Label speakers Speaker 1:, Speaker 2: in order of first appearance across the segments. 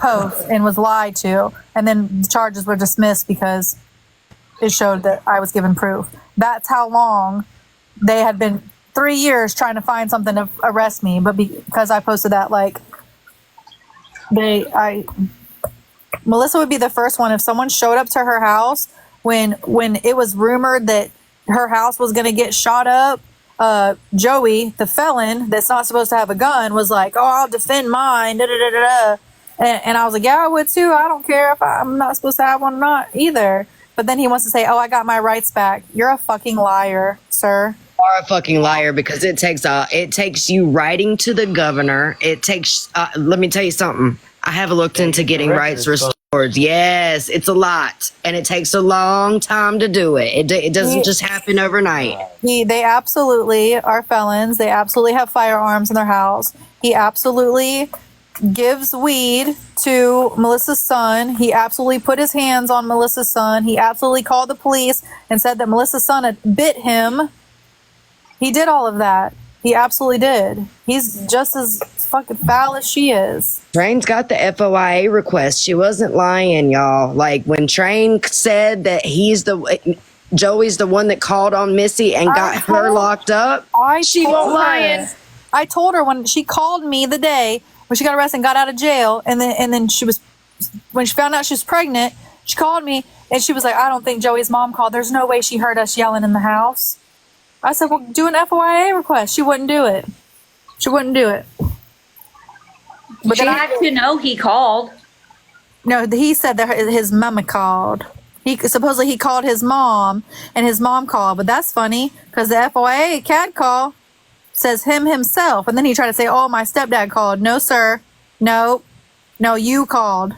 Speaker 1: post and was lied to, and then the charges were dismissed because it showed that I was given proof. That's how long they had been 3 years trying to find something to arrest me, but because I posted that, like, Melissa would be the first one if someone showed up to her house when it was rumored that her house was going to get shot up. Joey, the felon that's not supposed to have a gun, was like, "Oh, I'll defend mine." Da, da, da, da, da. And I was like, "Yeah, I would too. I don't care if I'm not supposed to have one or not either." But then he wants to say, "Oh, I got my rights back." You're a fucking liar, sir.
Speaker 2: You are a fucking liar, because it takes you writing to the governor. It takes. Let me tell you something. I have looked into getting rights restored. Yes, it's a lot, and it takes a long time to do it. It doesn't just happen overnight.
Speaker 1: They absolutely are felons. They absolutely have firearms in their house. He absolutely gives weed to Melissa's son. He absolutely put his hands on Melissa's son. He absolutely called the police and said that Melissa's son had bit him. He did all of that. He absolutely did. He's just as fucking foul as she is.
Speaker 2: Train's got the FOIA request. She wasn't lying, y'all. Like, when Train said that Joey's the one that called on Missy and got her locked up, she won't lying.
Speaker 1: I told her when she called me the day when she got arrested and got out of jail, and then when she found out she was pregnant, she called me and she was like, "I don't think Joey's mom called. There's no way she heard us yelling in the house." I said, "Well, do an FOIA request." She wouldn't do it. But
Speaker 3: she had to know he called.
Speaker 1: No, he said that his mama called. He supposedly called his mom, and his mom called. But that's funny because the FOIA CAD call says him himself, and then he tried to say, "Oh, my stepdad called." No, sir. No, you called.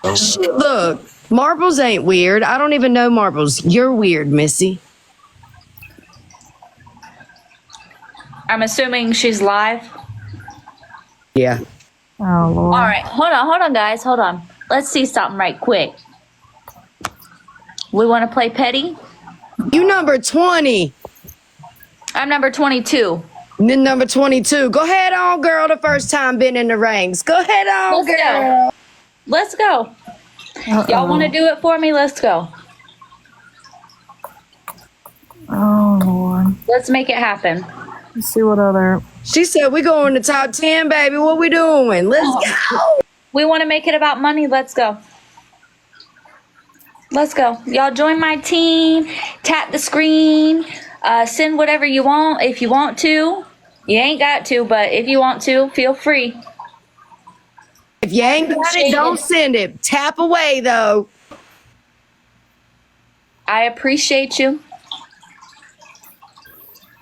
Speaker 2: Look, marbles ain't weird. I don't even know marbles. You're weird, Missy.
Speaker 3: I'm assuming she's live.
Speaker 2: Yeah.
Speaker 1: Oh, Lord.
Speaker 3: All right, hold on, guys. Hold on. Let's see something right quick. We want to play petty?
Speaker 2: You number 20.
Speaker 3: I'm number 22.
Speaker 2: Then number 22. Go ahead on, girl. The first time been in the ranks. Go ahead on, girl.
Speaker 3: Let's go. Y'all want to do it for me? Let's go.
Speaker 1: Oh, Lord.
Speaker 3: Let's make it happen.
Speaker 1: Let's see what other...
Speaker 2: She said we go in the top 10, baby. What we doing? Let's go.
Speaker 3: We want to make it about money. Let's go. Y'all join my team. Tap the screen. Send whatever you want if you want to. You ain't got to, but if you want to, feel free.
Speaker 2: If you ain't got it, don't send it. Tap away, though.
Speaker 3: I appreciate you.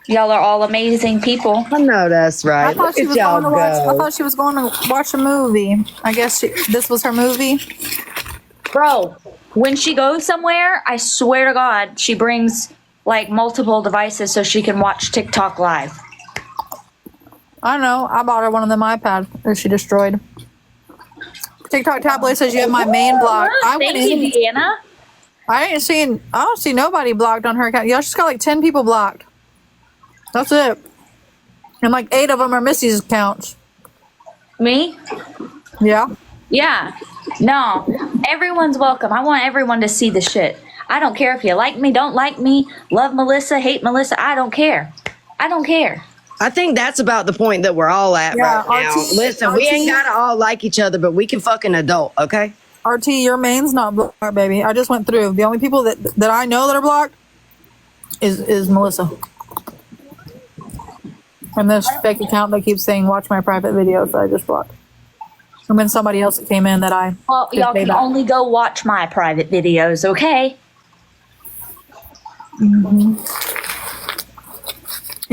Speaker 3: Y'all are all amazing people.
Speaker 2: I know that's right.
Speaker 1: I thought she was going to watch a movie. I guess this was her movie.
Speaker 3: Bro, when she goes somewhere, I swear to God, she brings like multiple devices so she can watch TikTok live.
Speaker 1: I know. I bought her one of them iPads that she destroyed. TikTok tablet says you have my main block.
Speaker 3: Thank you, Deanna.
Speaker 1: I don't see nobody blocked on her account. Y'all just got like 10 people blocked. That's it. And like 8 of them are Missy's accounts.
Speaker 3: Me?
Speaker 1: Yeah.
Speaker 3: Yeah. No. Everyone's welcome. I want everyone to see the shit. I don't care if you like me, don't like me, love Melissa, hate Melissa. I don't care.
Speaker 2: I think that's about the point that we're all at right now. Listen, we ain't gotta all like each other, but we can fucking adult, okay?
Speaker 1: RT, your main's not blocked, baby. I just went through. The only people that I know that are blocked is Melissa. And this fake account that keeps saying watch my private videos that I just blocked. And then somebody else that came in that I...
Speaker 3: Well, y'all can only go watch my private videos, okay?
Speaker 1: Mm-hmm.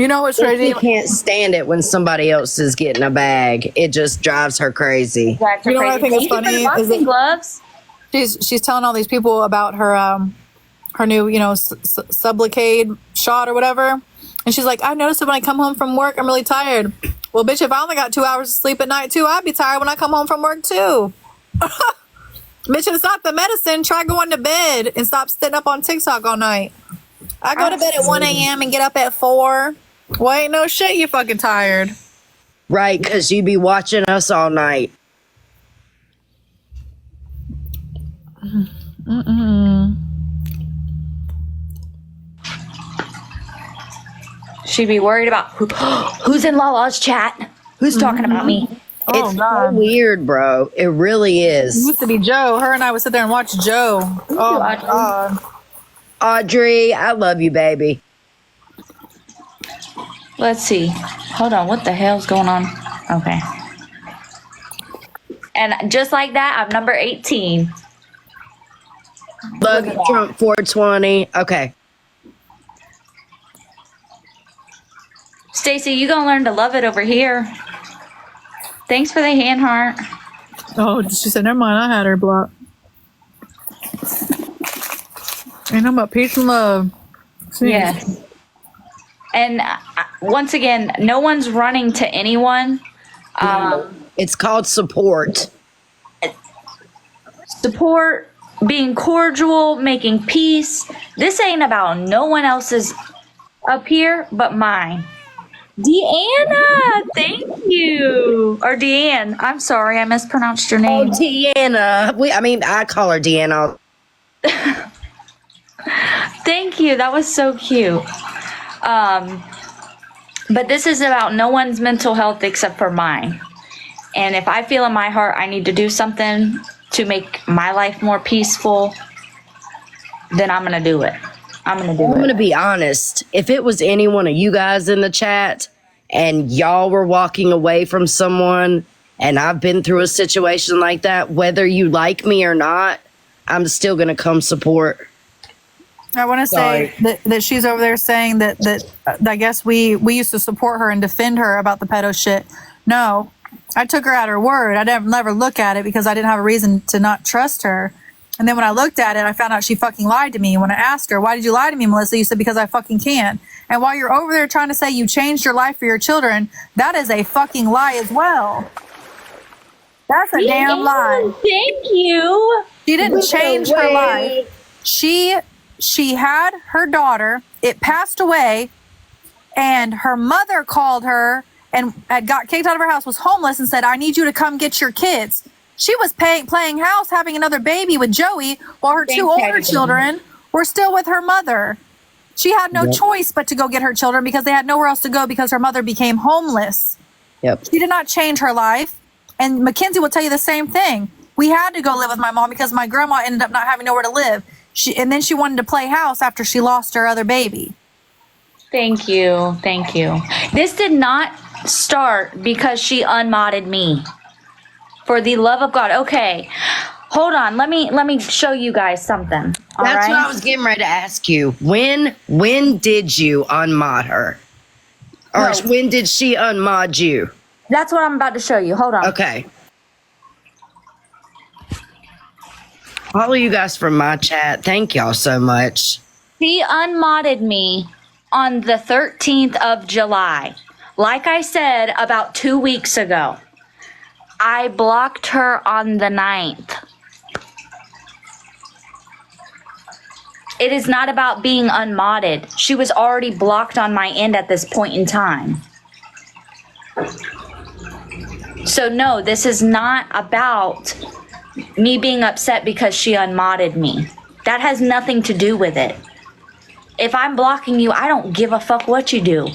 Speaker 1: You know what's crazy?
Speaker 2: She can't stand it when somebody else is getting a bag. It just drives her crazy.
Speaker 1: You know what I think is funny? Is that
Speaker 3: gloves.
Speaker 1: She's telling all these people about her new, Sublocade shot or whatever. And she's like, I noticed that when I come home from work, I'm really tired. Well, bitch, if I only got 2 hours of sleep at night, too, I'd be tired when I come home from work, too. Bitch, it's not the medicine. Try going to bed and stop sitting up on TikTok all night. I go to bed at 1 a.m. and get up at 4. Well, ain't no shit, you fucking tired.
Speaker 2: Right, because you be watching us all night.
Speaker 3: She'd be worried about who's in Lala's chat. Who's talking about me?
Speaker 1: Oh,
Speaker 2: It's
Speaker 1: God.
Speaker 2: so weird, bro. It really
Speaker 1: It
Speaker 2: is.
Speaker 1: used to be Joe. Her and I would sit there and watch Joe. Oh, my God.
Speaker 2: Audrey, I love you, baby.
Speaker 3: Let's see. Hold on. What the hell's going on? Okay. And just like that, I'm number 18.
Speaker 2: Love you, Trump 420. Okay.
Speaker 3: Stacy, you gonna learn to love it over here. Thanks for the hand heart.
Speaker 1: Oh, she said, never mind. I had her blocked. Ain't no about peace and love. See?
Speaker 3: Yes. And once again, no one's running to anyone.
Speaker 2: It's called support.
Speaker 3: Support, being cordial, making peace. This ain't about no one else's up here but mine. Deanna, thank you. Or Deanne, I'm sorry, I mispronounced your name.
Speaker 2: Oh, Deanna. I call her Deanna.
Speaker 3: Thank you. That was so cute. But this is about no one's mental health except for mine. And if I feel in my heart I need to do something to make my life more peaceful, then I'm going to do it. I'm going
Speaker 2: to be honest. If it was any one of you guys in the chat and y'all were walking away from someone and I've been through a situation like that, whether you like me or not, I'm still going to come support.
Speaker 1: I want to say that she's over there saying that I guess we used to support her and defend her about the pedo shit. No, I took her at her word. I never look at it because I didn't have a reason to not trust her. And then when I looked at it, I found out she fucking lied to me. When I asked her, why did you lie to me, Melissa? You said, because I fucking can. And while you're over there trying to say you changed your life for your children, that is a fucking lie as well. That's a damn lie.
Speaker 3: Thank you.
Speaker 1: She didn't change her life. She had her daughter. It passed away. And her mother called her and had got kicked out of her house, was homeless, and said, I need you to come get your kids. She was playing house, having another baby with Joey, while her two older children were still with her mother. She had no choice but to go get her children because they had nowhere else to go because her mother became homeless.
Speaker 2: Yep.
Speaker 1: She did not change her life. And Mackenzie will tell you the same thing. We had to go live with my mom because my grandma ended up not having nowhere to live. And then she wanted to play house after she lost her other baby.
Speaker 3: Thank you. Thank you. This did not start because she unmodded me. For the love of God. Okay. Hold on. Let me show you guys something. All
Speaker 2: That's
Speaker 3: right?
Speaker 2: what I was getting ready to ask you. When did you unmod her? Or when did she unmod you?
Speaker 3: That's what I'm about to show you. Hold on.
Speaker 2: Okay. All of you guys from my chat, thank y'all so much.
Speaker 3: She unmodded me on the 13th of July. Like I said about 2 weeks ago. I blocked her on the 9th. It is not about being unmodded. She was already blocked on my end at this point in time. So no, this is not about me being upset because she unmodded me. That has nothing to do with it. If I'm blocking you, I don't give a fuck what you do.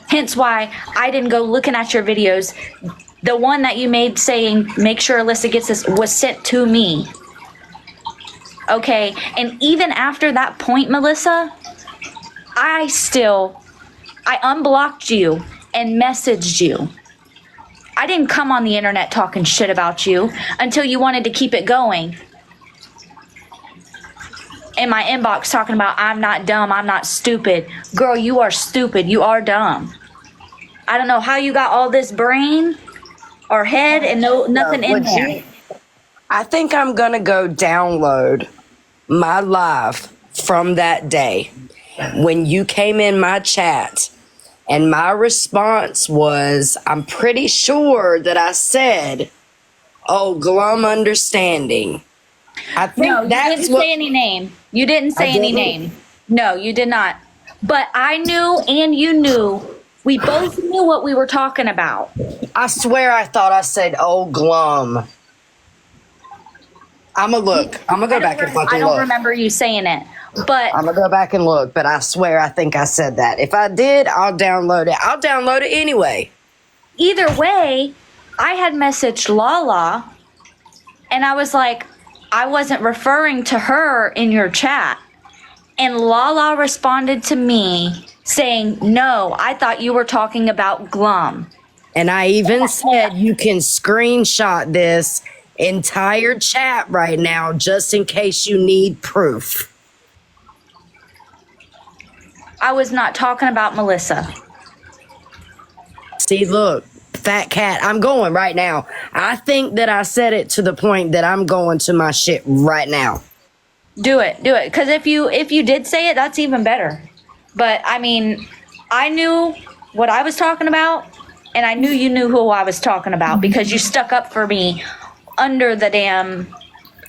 Speaker 3: Hence why I didn't go looking at your videos. The one that you made saying, make sure Alyssa gets this, was sent to me. Okay, and even after that point, Melissa, I unblocked you and messaged you. I didn't come on the internet talking shit about you until you wanted to keep it going. In my inbox talking about, I'm not dumb, I'm not stupid. Girl, you are stupid, you are dumb. I don't know how you got all this brain or head and nothing in there.
Speaker 2: I think I'm gonna go download my live from that day when you came in my chat and my response was, I'm pretty sure that I said, oh, glum understanding. I think
Speaker 3: No, you didn't say any name. You didn't say any name. No, you did not. but I knew and you knew. We both knew what we were talking about.
Speaker 2: I swear I thought I said old glum. I'm going to look. I'm going to go back and fucking
Speaker 3: I don't
Speaker 2: look.
Speaker 3: remember you saying it, but
Speaker 2: I'm going to go back and look, but I swear I think I said that. If I did, I'll download it. I'll download it anyway.
Speaker 3: either way, I had messaged Lala and I was like, I wasn't referring to her in your chat. And Lala responded to me saying, no, I thought you were talking about Glum.
Speaker 2: And I even said you can screenshot this entire chat right now just in case you need proof.
Speaker 3: I was not talking about Melissa.
Speaker 2: See, look, fat cat, I'm going right now. I think that I said it to the point that I'm going to my shit right now.
Speaker 3: Do it. Because if you did say it, that's even better. But I mean, I knew what I was talking about, and I knew you knew who I was talking about because you stuck up for me under the damn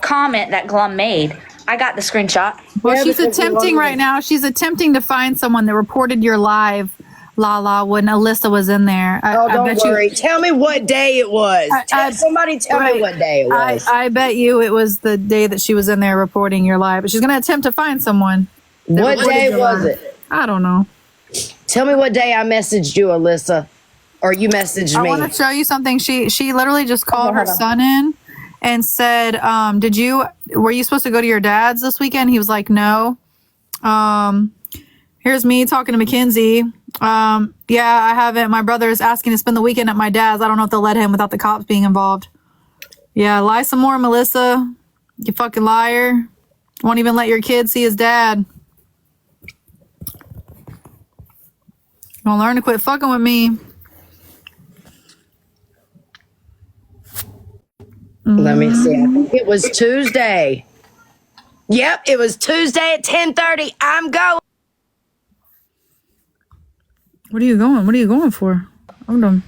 Speaker 3: comment that Glum made. I got the screenshot.
Speaker 1: Well,
Speaker 2: Yeah,
Speaker 1: she's
Speaker 2: because we
Speaker 1: attempting
Speaker 2: wanted-
Speaker 1: right now. She's attempting to find someone that reported your live, Lala, when Alyssa was in there.
Speaker 2: Oh, don't
Speaker 1: bet
Speaker 2: worry. Tell me what day it was. Somebody tell me what day it was.
Speaker 1: I bet you it was the day that she was in there reporting your live. But she's going to attempt to find someone.
Speaker 2: What
Speaker 1: reported
Speaker 2: day
Speaker 1: your
Speaker 2: was
Speaker 1: live.
Speaker 2: it?
Speaker 1: I don't know.
Speaker 2: Tell me what day I messaged you, Alyssa. Or you messaged
Speaker 1: I
Speaker 2: me.
Speaker 1: want to show you something. She literally just called her son in and said, were you supposed to go to your dad's this weekend? He was like, no. Here's me talking to Mackenzie. Yeah, I haven't. My brother is asking to spend the weekend at my dad's. I don't know if they'll let him without the cops being involved. Yeah, lie some more, Melissa. You fucking liar. Won't even let your kid see his dad. Gonna learn to quit fucking with me.
Speaker 2: Let me see. I think it was Tuesday. Yep, it was Tuesday at 10:30. I'm going.
Speaker 1: What are you going? What are you going for? I'm done.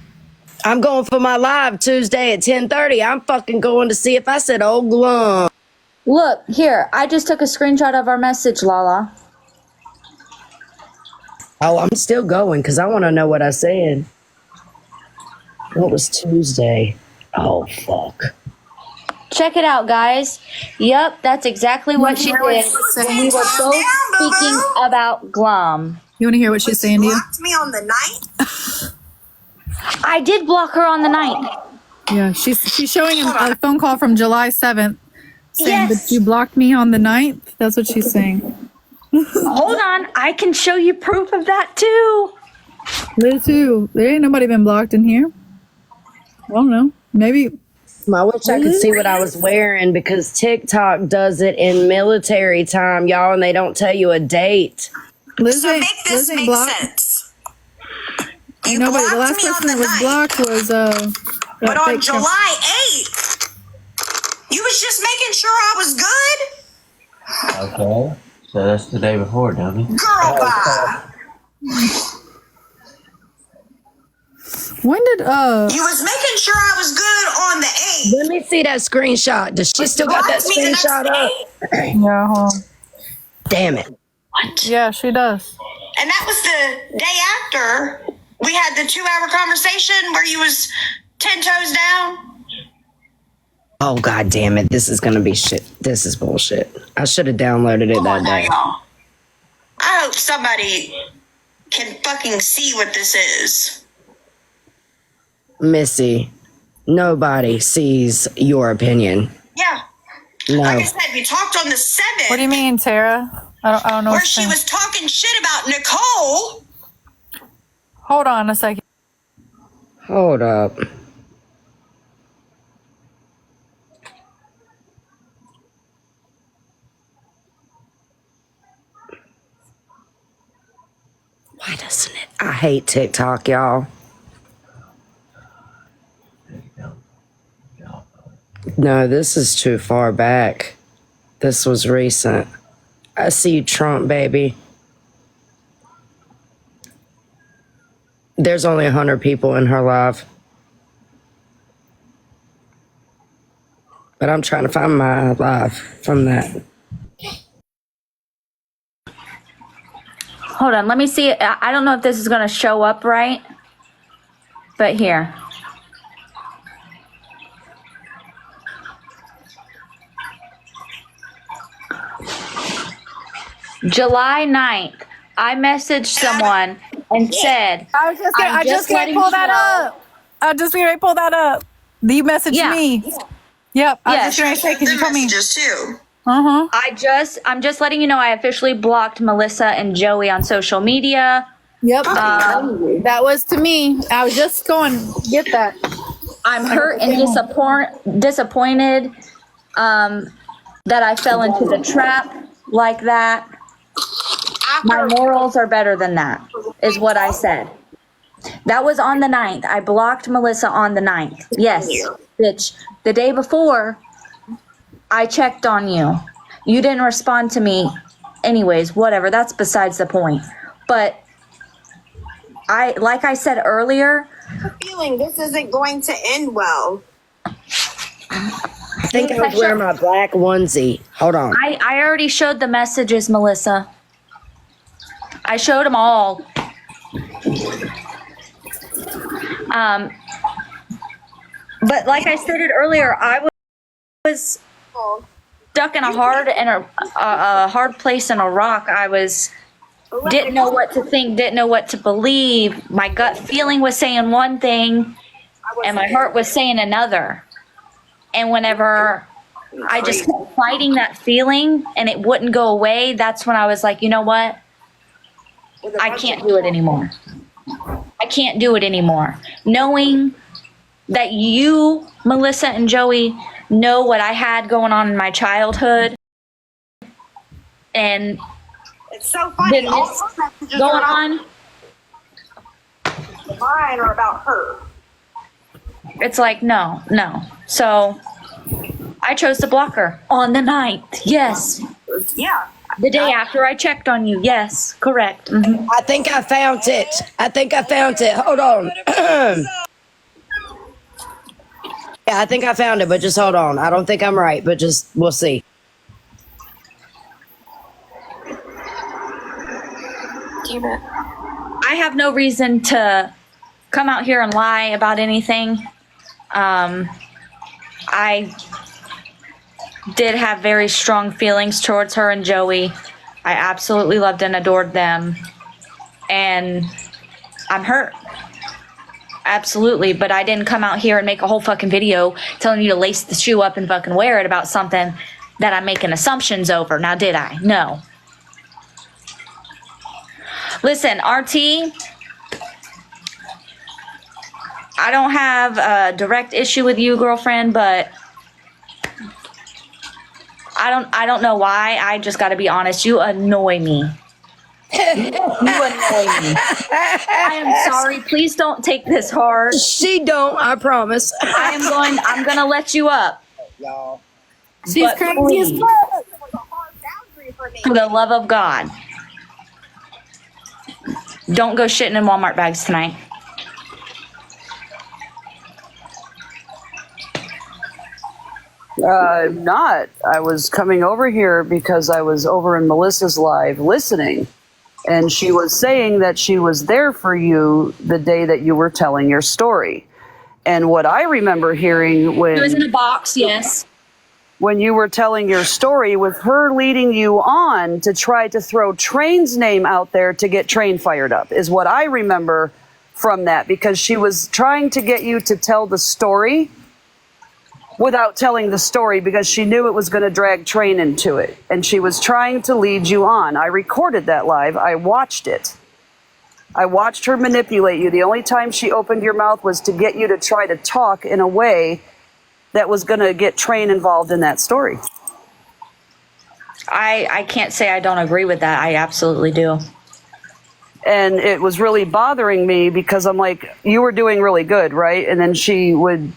Speaker 2: I'm going for my live Tuesday at 10:30. I'm fucking going to see if I said old glum.
Speaker 3: Look, here, I just took a screenshot of our message, Lala.
Speaker 2: Oh, I'm still going because I want to know what I said. What was Tuesday? Oh, fuck.
Speaker 3: Check it out, guys. Yep, that's exactly what she did. When we were both speaking about Glum.
Speaker 1: You want to hear what she's saying to you?
Speaker 4: Blocked me on the night.
Speaker 3: I did block her on the night.
Speaker 1: Yeah, she's showing him a phone call from July 7th saying
Speaker 3: Yes.
Speaker 1: that you blocked me on the 9th. That's what she's saying.
Speaker 3: Hold on, I can show you proof of that too.
Speaker 1: Me too. There ain't nobody been blocked in here. I don't know. Maybe.
Speaker 2: I wish I could see what I was wearing because TikTok does it in military time, y'all, and they don't tell you a date.
Speaker 1: Liz
Speaker 4: So
Speaker 1: ain't,
Speaker 4: make this
Speaker 1: Liz ain't
Speaker 4: make
Speaker 1: blocked.
Speaker 4: sense.
Speaker 1: Ain't
Speaker 4: You
Speaker 1: nobody. The
Speaker 4: blocked
Speaker 1: last
Speaker 4: me on
Speaker 1: person
Speaker 4: the
Speaker 1: that was
Speaker 4: night,
Speaker 1: blocked was
Speaker 4: but
Speaker 1: that
Speaker 4: on
Speaker 1: fake Trump.
Speaker 4: July 8th, you was just making sure I was good.
Speaker 5: Okay. So that's the day before, dummy.
Speaker 4: Girl, bye.
Speaker 1: When did
Speaker 4: You was making sure I was good on the 8th.
Speaker 2: Let me see that screenshot. Does she still got that
Speaker 4: Blocked me the next
Speaker 2: screenshot up?
Speaker 4: day.
Speaker 1: Yeah, hold on.
Speaker 2: Damn it.
Speaker 1: Yeah, she does.
Speaker 4: And that was the day after we had the 2-hour conversation where you was 10 toes down.
Speaker 2: Oh, god damn it. This is going to be shit. This is bullshit. I should have downloaded it
Speaker 4: Come
Speaker 2: that
Speaker 4: on now,
Speaker 2: day.
Speaker 4: y'all. I hope somebody can fucking see what this is.
Speaker 2: Missy, nobody sees your opinion.
Speaker 4: Yeah.
Speaker 2: No.
Speaker 4: Like I said, we talked on the 7th.
Speaker 1: What do you mean, Tara? I don't know.
Speaker 4: Where
Speaker 1: what
Speaker 4: she
Speaker 1: you're
Speaker 4: was
Speaker 1: saying.
Speaker 4: talking shit about Nicole.
Speaker 1: Hold on a second.
Speaker 2: Hold up. Why doesn't it? I hate TikTok, y'all. No, this is too far back. This was recent. I see you, Trump, baby. There's only 100 people in her live. But I'm trying to find my live from that.
Speaker 3: Hold on, let me see. I don't know if this is going to show up right, but here. July 9th, I messaged someone and said,
Speaker 1: I just can't pull that up. I just can't pull that up. You messaged
Speaker 3: Yeah.
Speaker 1: me. Yep. I was
Speaker 3: Yes.
Speaker 1: just going to say, because you told me.
Speaker 4: Messages too.
Speaker 3: I'm just letting you know I officially blocked Melissa and Joey on social media.
Speaker 1: Yep. That was to me. I was just going to get that.
Speaker 3: I'm hurt and disappointed that I fell into the trap like that. My morals are better than that, is what I said. That was on the 9th. I blocked Melissa on the 9th. Yes, bitch. The day before, I checked on you. You didn't respond to me. Anyways, whatever. That's besides the point. But like I said earlier,
Speaker 6: I have a feeling this isn't going to end well.
Speaker 2: I think I was wearing my black onesie. Hold on.
Speaker 3: I already showed the messages, Melissa. I showed them all. But like I stated earlier, I was stuck in a hard place in a rock. I didn't know what to think, didn't know what to believe. My gut feeling was saying one thing, and my heart was saying another. And whenever I just kept fighting that feeling and it wouldn't go away, that's when I was like, you know what? I can't do it anymore. I can't do it anymore. Knowing that you, Melissa and Joey, know what I had going on in my childhood, and
Speaker 6: It's so funny.
Speaker 3: then
Speaker 6: All
Speaker 3: this
Speaker 6: her messages
Speaker 3: going
Speaker 6: are
Speaker 3: on,
Speaker 6: about mine are about her.
Speaker 3: it's like, no. So I chose to block her on the 9th. Yes.
Speaker 6: Yeah.
Speaker 3: The day after I checked on you. Yes, correct. Mhm.
Speaker 2: I think I found it. Hold on. Yeah, I think I found it, but just hold on. I don't think I'm right, but just we'll see.
Speaker 3: I have no reason to come out here and lie about anything. I did have very strong feelings towards her and Joey. I absolutely loved and adored them. And I'm hurt. Absolutely. But I didn't come out here and make a whole fucking video telling you to lace the shoe up and fucking wear it about something that I'm making assumptions over. Now, did I? No. Listen, RT, I don't have a direct issue with you, girlfriend, but I don't know why. I just got to be honest. You annoy me. You annoy me. I am sorry. Please don't take this hard.
Speaker 2: She don't, I promise.
Speaker 3: I'm going to let you up.
Speaker 1: She's
Speaker 3: But
Speaker 1: crazy as
Speaker 3: please,
Speaker 1: fuck.
Speaker 3: for the love of God, don't go shitting in Walmart bags tonight.
Speaker 7: Not. I was coming over here because I was over in Melissa's live listening. And she was saying that she was there for you the day that you were telling your story. And what I remember hearing
Speaker 3: It was in a box, yes.
Speaker 7: when you were telling your story was her leading you on to try to throw Train's name out there to get Train fired up, is what I remember from that, because she was trying to get you to tell the story without telling the story because she knew it was going to drag Train into it. And she was trying to lead you on. I recorded that live. I watched it. I watched her manipulate you. The only time she opened your mouth was to get you to try to talk in a way that was going to get Train involved in that story.
Speaker 3: I can't say I don't agree with that. I absolutely do.
Speaker 7: And it was really bothering me because I'm like, you were doing really good, right? And then she would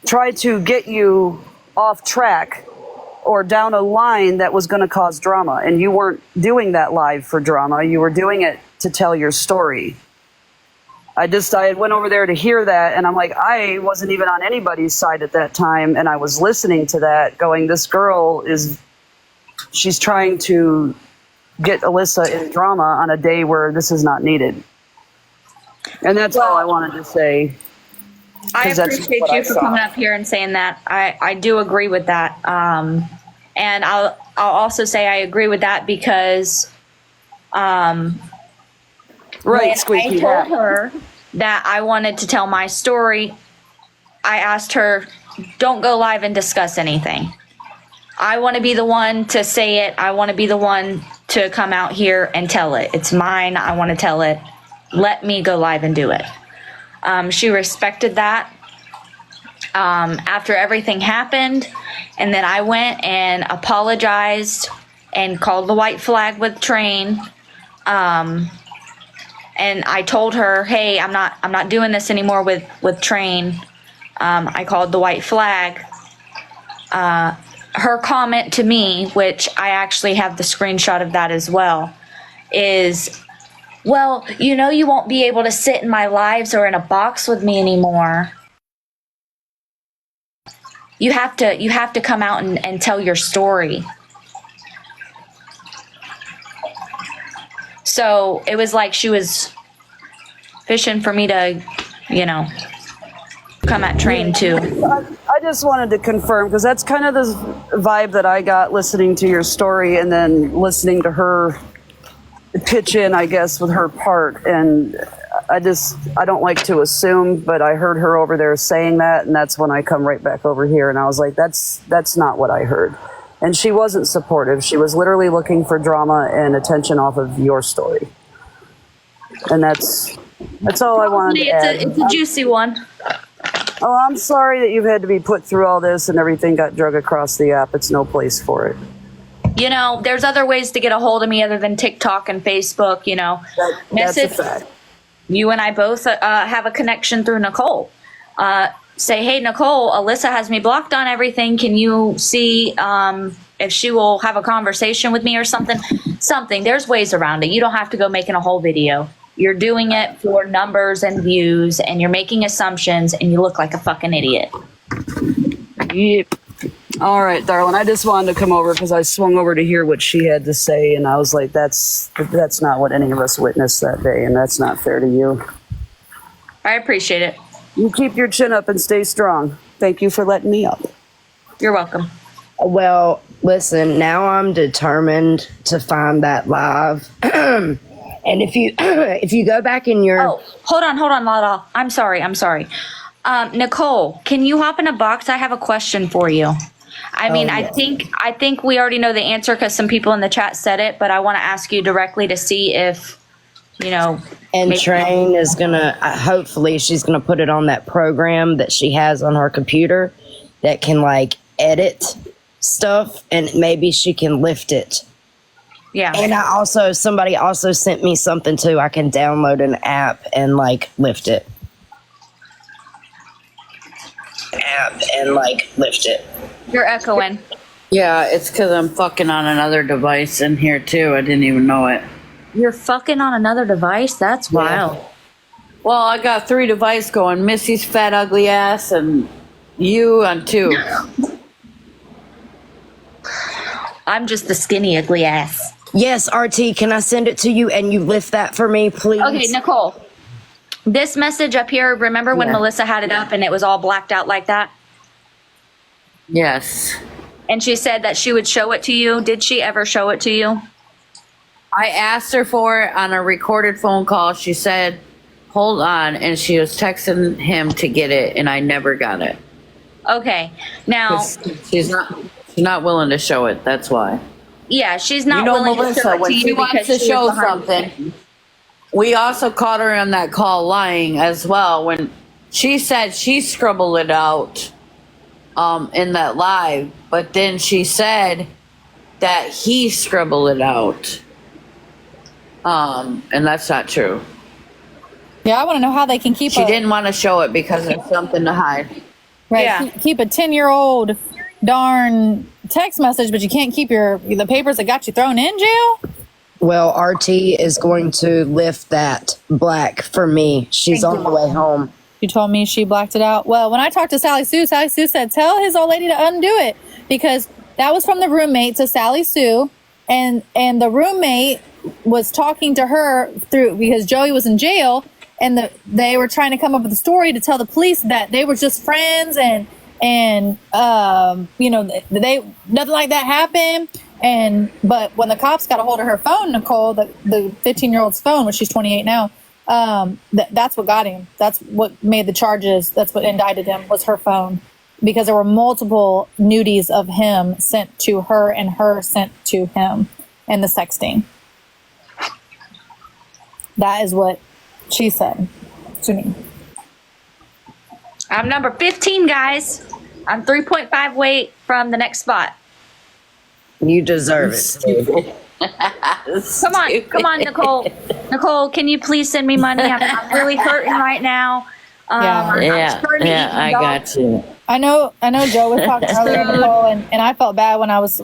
Speaker 7: try to get you off track or down a line that was going to cause drama. And you weren't doing that live for drama. You were doing it to tell your story. I went over there to hear that, and I'm like, I wasn't even on anybody's side at that time, and I was listening to that going, this girl she's trying to get Alyssa in drama on a day where this is not needed. And that's all I wanted to say.
Speaker 3: I
Speaker 7: 'Cause that's
Speaker 3: appreciate
Speaker 7: what
Speaker 3: you
Speaker 7: I
Speaker 3: for
Speaker 7: saw.
Speaker 3: coming up here and saying that. I do agree with that. And I'll also say I agree with that because
Speaker 7: Right,
Speaker 3: when
Speaker 7: Squeaky.
Speaker 3: I told
Speaker 7: that.
Speaker 3: her that I wanted to tell my story, I asked her, don't go live and discuss anything. I want to be the one to say it. I want to be the one to come out here and tell it. It's mine. I want to tell it. Let me go live and do it. She respected that. After everything happened, and then I went and apologized and called the white flag with Train. And I told her, hey, I'm not doing this anymore with Train. I called the white flag. Her comment to me, which I actually have the screenshot of that as well, is, well, you won't be able to sit in my lives or in a box with me anymore. You have to come out and tell your story. So it was like she was fishing for me to, come at Train too.
Speaker 7: I just wanted to confirm, because that's kind of the vibe that I got listening to your story and then listening to her pitch in, I guess, with her part. And I don't like to assume, but I heard her over there saying that, and that's when I come right back over here, and I was like, that's not what I heard. And she wasn't supportive. She was literally looking for drama and attention off of your story. And that's all I wanted to add.
Speaker 3: It's a juicy one.
Speaker 7: Oh, I'm sorry that you've had to be put through all this and everything got drug across the app. It's no place for it.
Speaker 3: There's other ways to get a hold of me other than TikTok and Facebook,
Speaker 7: That's a fact.
Speaker 3: You and I both have a connection through Nicole. Say, hey, Nicole, Alyssa has me blocked on everything. Can you see if she will have a conversation with me or something? There's ways around it. You don't have to go making a whole video. You're doing it for numbers and views, and you're making assumptions, and you look like a fucking idiot.
Speaker 7: Yep. All right, darling. I just wanted to come over because I swung over to hear what she had to say, and I was like, that's not what any of us witnessed that day, and that's not fair to you.
Speaker 3: I appreciate it.
Speaker 7: You keep your chin up and stay strong. Thank you for letting me up.
Speaker 3: You're welcome.
Speaker 2: Well, listen, now I'm determined to find that live. And if you go back in your...
Speaker 3: Oh, hold on, Lala. I'm sorry. Nicole, can you hop in a box? I have a question for you.
Speaker 2: Yes.
Speaker 3: I think we already know the answer because some people in the chat said it, but I want to ask you directly to see if,
Speaker 2: And
Speaker 3: maybe-
Speaker 2: Train is gonna, hopefully she's gonna put it on that program that she has on her computer that can edit stuff, and maybe she can lift it.
Speaker 3: Yeah.
Speaker 2: And somebody also sent me something too. I can download an app and lift it.
Speaker 3: You're echoing.
Speaker 8: Yeah, it's because I'm fucking on another device in here too. I didn't even know it.
Speaker 3: You're fucking on another device? That's wild.
Speaker 8: Well, I got 3 devices going. Missy's fat, ugly ass, and you on 2.
Speaker 3: I'm just the skinny, ugly ass.
Speaker 2: Yes, RT, can I send it to you and you lift that for me, please?
Speaker 3: Okay, Nicole. This message up here, remember when Melissa had it up and it was all blacked out like that?
Speaker 8: Yes.
Speaker 3: And she said that she would show it to you. Did she ever show it to you?
Speaker 8: I asked her for it on a recorded phone call. She said, hold on. And she was texting him to get it, and I never got it.
Speaker 3: Okay. Now,
Speaker 8: She's not willing to show it. That's why.
Speaker 3: yeah, she's not
Speaker 8: You know,
Speaker 3: willing to show
Speaker 8: Melissa,
Speaker 3: it
Speaker 8: when
Speaker 3: to
Speaker 8: she
Speaker 3: you
Speaker 8: wants
Speaker 3: because
Speaker 8: to
Speaker 3: she
Speaker 8: show
Speaker 3: was behind the
Speaker 8: something,
Speaker 3: scenes.
Speaker 8: we also caught her on that call lying as well when she said she scribbled it out in that live, but then she said that he scribbled it out. And that's not true.
Speaker 1: Yeah, I want to know how they can keep
Speaker 8: She didn't want to show it because there's something to hide.
Speaker 1: right,
Speaker 3: Yeah.
Speaker 1: keep a 10-year-old darn text message, but you can't keep the papers that got you thrown in jail?
Speaker 2: Well, RT is going to lift that black for me. She's on the way home.
Speaker 1: She told me she blacked it out. Well, when I talked to Sally Sue said, tell his old lady to undo it, because that was from the roommate to Sally Sue. and the roommate was talking to her through, because Joey was in jail, and they were trying to come up with a story to tell the police that they were just friends, and you know, they nothing like that happened. But when the cops got a hold of her phone, Nicole, the 15-year-old's phone, which she's 28 now, that's what got him. That's what made the charges. That's what indicted him, was her phone, because there were multiple nudies of him sent to her and her sent to him, and the sexting. That is what she said to me.
Speaker 3: I'm number 15, guys. I'm 3.5 weight from the next spot.
Speaker 2: You deserve it.
Speaker 3: Come on, Nicole. Nicole, can you please send me money? I'm really hurting right now.
Speaker 8: Yeah, I got you.
Speaker 1: I know Joe was talking earlier, Nicole, and I felt bad when I was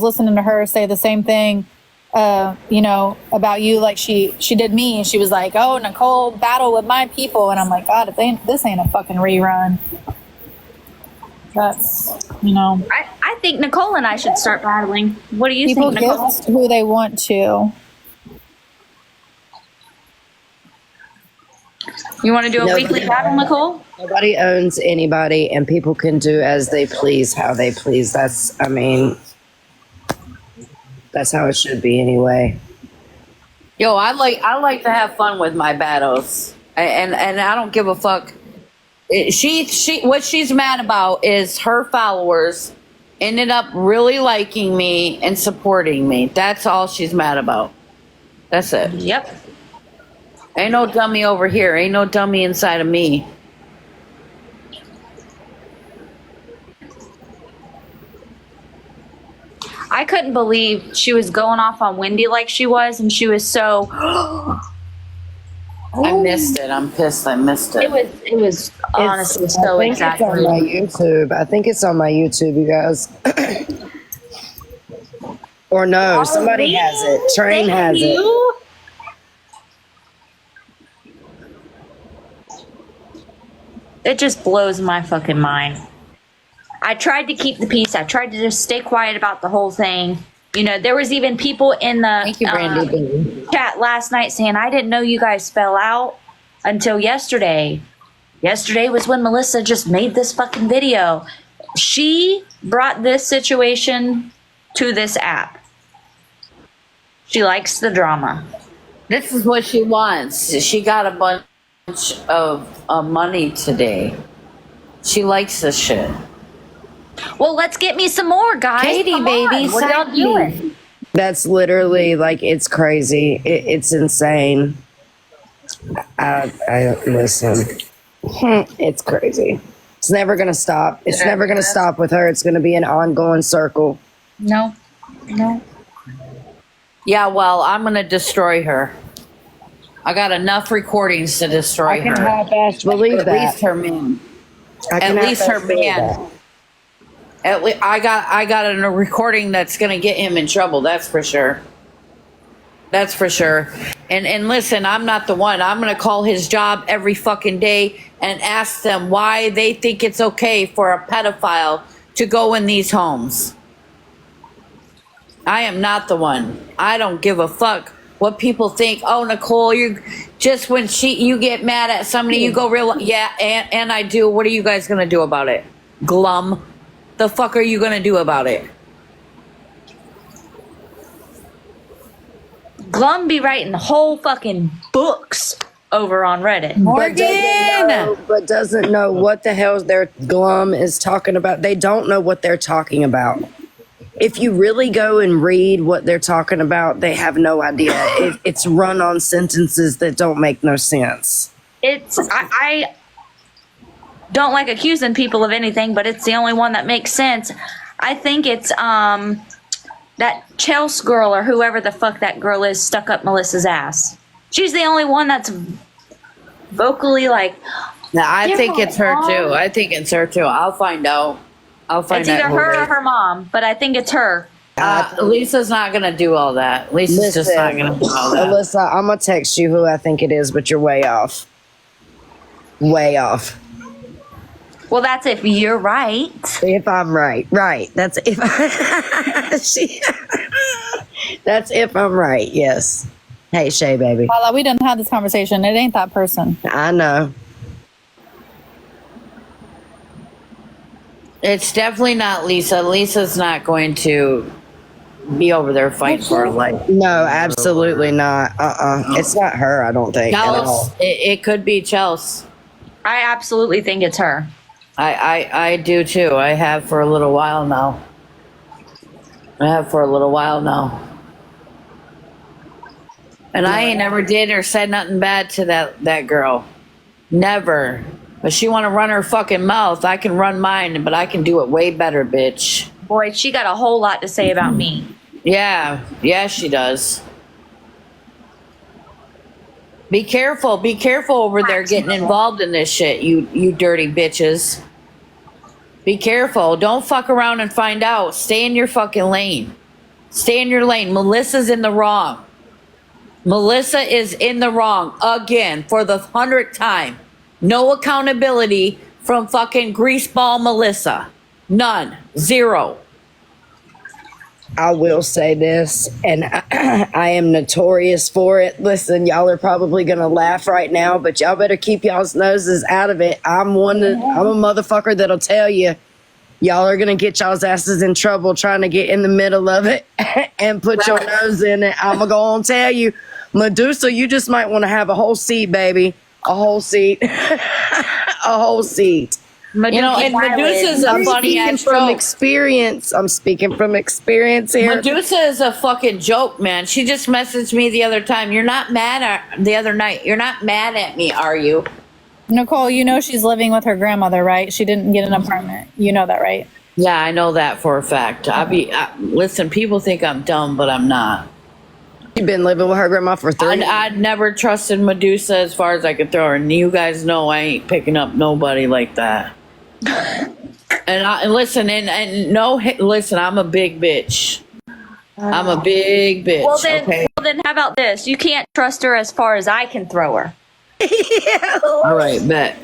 Speaker 1: listening to her say the same thing, you know, about you, like she did me. She was like, "Oh, Nicole, battle with my people," and I'm like, God, this ain't a fucking rerun. That's, you know,
Speaker 3: I think Nicole and I should start battling. What do you
Speaker 1: people
Speaker 3: think, Nicole?
Speaker 1: get who they want to.
Speaker 3: You want to do a weekly battle, Nicole?
Speaker 2: Nobody owns anybody, and people can do as they please, how they please. That's how it should be anyway.
Speaker 8: Yo, I like to have fun with my battles, and I don't give a fuck. She what she's mad about is her followers ended up really liking me and supporting me. That's all she's mad about. That's it.
Speaker 3: Yep.
Speaker 8: Ain't no dummy over here. Ain't no dummy inside of me.
Speaker 3: I couldn't believe she was going off on Wendy like she was, and she was so.
Speaker 8: I missed it. I'm pissed. I missed it.
Speaker 3: It was honestly so
Speaker 2: I think it's on my YouTube. I think it's on my YouTube, you guys. Or no, somebody has it. Train has it.
Speaker 3: It just blows my fucking mind. I tried to keep the peace. I tried to just stay quiet about the whole thing. You know, there was even people in the
Speaker 8: Thank you, Brandy.
Speaker 3: chat last night saying, I didn't know you guys fell out until yesterday. Yesterday was when Melissa just made this fucking video. She brought this situation to this app. She likes the drama.
Speaker 8: This is what she wants. She got a bunch of money today. She likes this shit.
Speaker 3: Well, let's get me some more, guys.
Speaker 8: Katie,
Speaker 3: Come
Speaker 8: baby,
Speaker 3: on. What are y'all doing?
Speaker 2: That's literally like, it's crazy. It's insane. I listen. It's crazy. It's never gonna stop. It's never gonna stop with her. It's gonna be an ongoing circle.
Speaker 3: No.
Speaker 8: Yeah, well, I'm going to destroy her. I got enough recordings to destroy
Speaker 2: I can
Speaker 8: her.
Speaker 2: half-ass believe
Speaker 8: At
Speaker 2: that.
Speaker 8: least her man.
Speaker 2: I can
Speaker 8: At least her
Speaker 2: half-ass believe
Speaker 8: man. At least I got a recording that's going to get him in trouble. That's for sure. That's for sure. And listen, I'm not the one. I'm going to call his job every fucking day and ask them why they think it's okay for a pedophile to go in these homes. I am not the one. I don't give a fuck what people think. Oh, Nicole, you just when you get mad at somebody, you go real. Yeah, and I do. What are you guys gonna do about it? Glum. The fuck are you gonna do about it?
Speaker 3: Glum be writing whole fucking books over on Reddit.
Speaker 2: But doesn't know what the hell their glum is talking about. They don't know what they're talking about. If you really go and read what they're talking about, they have no idea. It's run on sentences that don't make no sense.
Speaker 3: I don't like accusing people of anything, but it's the only one that makes sense. I think it's that Chelsea girl or whoever the fuck that girl is stuck up Melissa's ass. She's the only one that's vocally like.
Speaker 8: Now, I think it's her too. I think it's her too. I'll find out.
Speaker 3: It's either her or her mom, but I think it's her.
Speaker 8: Lisa's not gonna do all that. Lisa's just not gonna do all that.
Speaker 2: Alyssa, I'm gonna text you who I think it is, but you're way off. Way off.
Speaker 3: Well, that's if you're right.
Speaker 2: If I'm right. Right. That's if That's if I'm right. Yes. Hey, Shay, baby.
Speaker 1: Lala, we didn't have this conversation. It ain't that person.
Speaker 2: I know.
Speaker 8: It's definitely not Lisa. Lisa's not going to be over there fighting for her life.
Speaker 2: No, absolutely not. It's not her, I don't think. At all.
Speaker 8: Chelsea, it could be Chelsea.
Speaker 3: I absolutely think it's her.
Speaker 8: I do too. I have for a little while now. And I ain't never did or said nothing bad to that girl. Never. But she want to run her fucking mouth. I can run mine, but I can do it way better, bitch.
Speaker 3: Boy, she got a whole lot to say about me.
Speaker 8: Yeah. Yeah, she does. Be careful over there getting involved in this shit, you dirty bitches. Be careful. Don't fuck around and find out. Stay in your fucking lane. Stay in your lane. Melissa's in the wrong. Melissa is in the wrong again for the 100th time. No accountability from fucking greaseball Melissa. None. Zero.
Speaker 2: I will say this, and I am notorious for it. Listen, y'all are probably gonna laugh right now, but y'all better keep y'all's noses out of it. I'm a motherfucker that'll tell you, y'all are gonna get y'all's asses in trouble trying to get in the middle of it and put your nose in it. I'm gonna tell you, Medusa, you just might want to have a whole seat, baby. A whole seat. A whole seat.
Speaker 8: You know, and Medusa's a funny ass joke.
Speaker 2: I'm speaking from experience here.
Speaker 8: Medusa is a fucking joke, man. She just messaged me the other time. You're not mad at the other night. You're not mad at me, are you?
Speaker 1: Nicole, you know she's living with her grandmother, right? She didn't get an apartment. You know that, right?
Speaker 8: Yeah, I know that for a fact. Listen, people think I'm dumb, but I'm not.
Speaker 2: You've been living with her grandma for 3 years.
Speaker 8: I'd never trusted Medusa as far as I could throw her. And you guys know I ain't picking up nobody like that. Listen, I'm a big bitch. I'm a big bitch.
Speaker 3: Well then, how about this? You can't trust her as far as I can throw her.
Speaker 8: All right, bet.